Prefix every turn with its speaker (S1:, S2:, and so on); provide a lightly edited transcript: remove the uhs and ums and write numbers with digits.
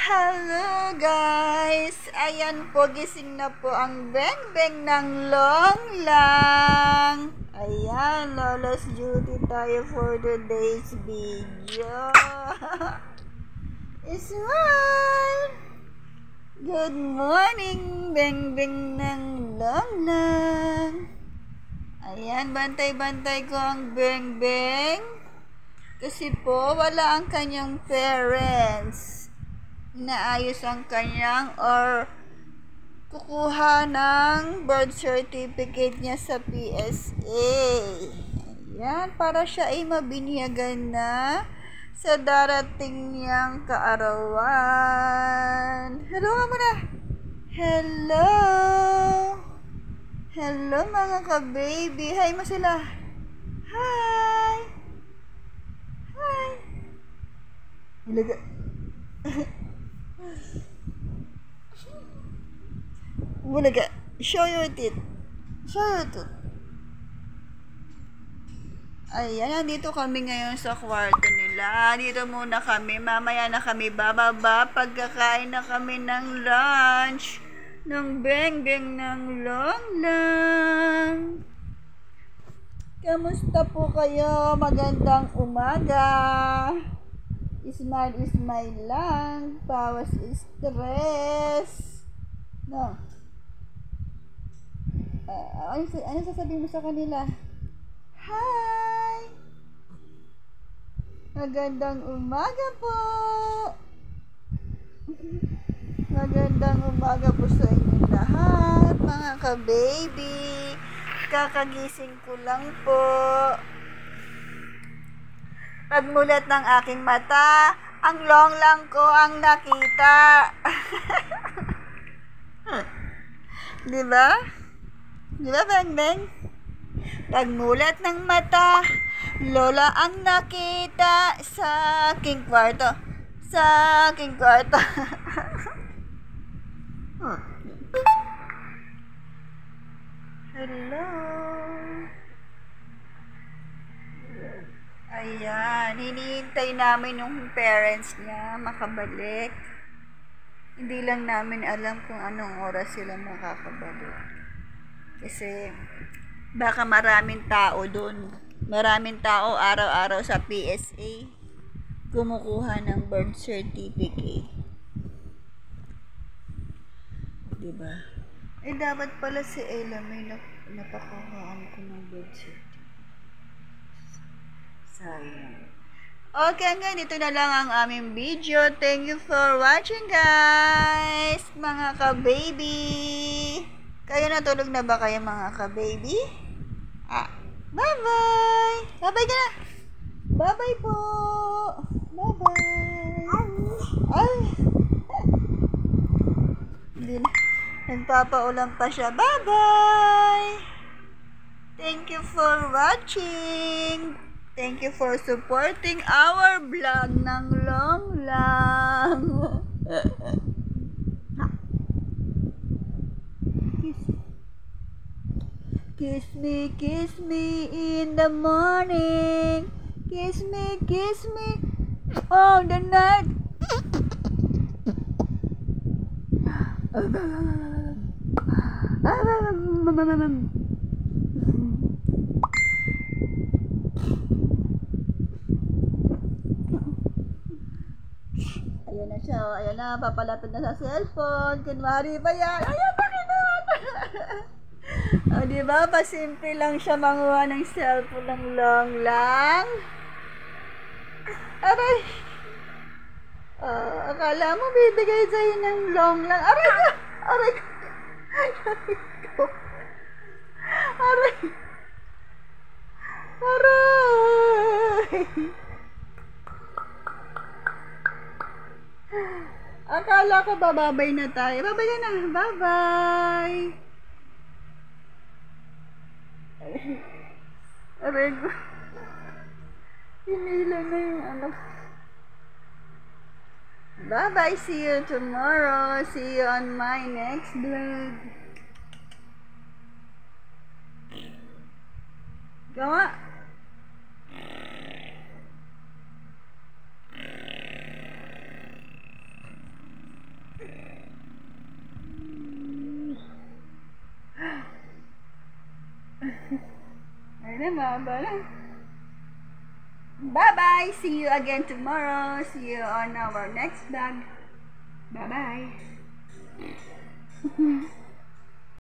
S1: Hello guys! Ayan po, gising na po ang beng-beng ng long lang. Ayan, Lola's duty tayo for today's video. Smile! Good morning, beng-beng ng long lang. Ayan, bantay-bantay ko ang beng-beng. Kasi po, wala ang kanyang parents. Inaayos ang kanyang or kukuha ng birth certificate niya sa PSA. Ayan, para siya ay mabinyagan na sa darating niyang kaarawan. Hello nga muna. Hello. Hello mga ka-baby. Hi mo sila. Hi. Hi. Ilaga. Bulaga, show your teeth. Show your teeth. Ayan, nandito kami ngayon sa kwarto nila. Dito muna kami. Mamaya na kami bababa. Pagkakain na kami ng lunch. Ng beng-beng ng long lang. Kamusta po kayo? Magandang umaga. Smile lang. Bawas stress. No. Ano sasabihin mo sa kanila? Hi! Magandang umaga po! Magandang umaga po sa inyong lahat, mga ka-baby. Kakagising ko lang po. Pagmulat ng aking mata, ang long lang ko ang nakita. Diba? Diba, Beng-Beng? Pagmulat ng mata, Lola ang nakita sa aking kwarto. Sa aking kwarto. Hello. Ayan, hinihintay namin yung parents niya makabalik. Hindi lang namin alam kung anong oras sila makakabalik. Kasi baka maraming tao doon. Maraming tao araw-araw sa PSA kumukuha ng birth certificate. Diba? Eh dapat pala si Ella may napakuhaan ko ng birth certificate. Sayang. Okay, hanggang dito na lang ang aming video. Thank you for watching, guys. Mga ka-baby. Kayo natulog na ba kayo, mga ka-baby? Bye-bye. Bye-bye ka na. Bye-bye po. Bye-bye. Ay. Hindi na. Nagpapaulam pa siya. Bye-bye. Thank you for watching. Thank you for supporting our vlog ng long lang. Kiss me in the morning. Kiss me all the night. Ayan na siya, ayan na, papalapit na sa cellphone. Kunwari pa yan. Ayan, pakinan. O, diba? Pasimple lang siya manguha ng cellphone ng long lang. Aray. Akala mo bibigay sa'yo ng long lang. Aray ka! Aray ka! Aray ko! Aray! Aray! Akala ko bababay na tayo. Babay ka na. Bye-bye! Aray ko. Hinila na yung anak. Bye-bye. See you tomorrow. See you on my next vlog. Gawa. mahaba lang. Bye-bye! See you again tomorrow. See you on our next vlog. Bye-bye!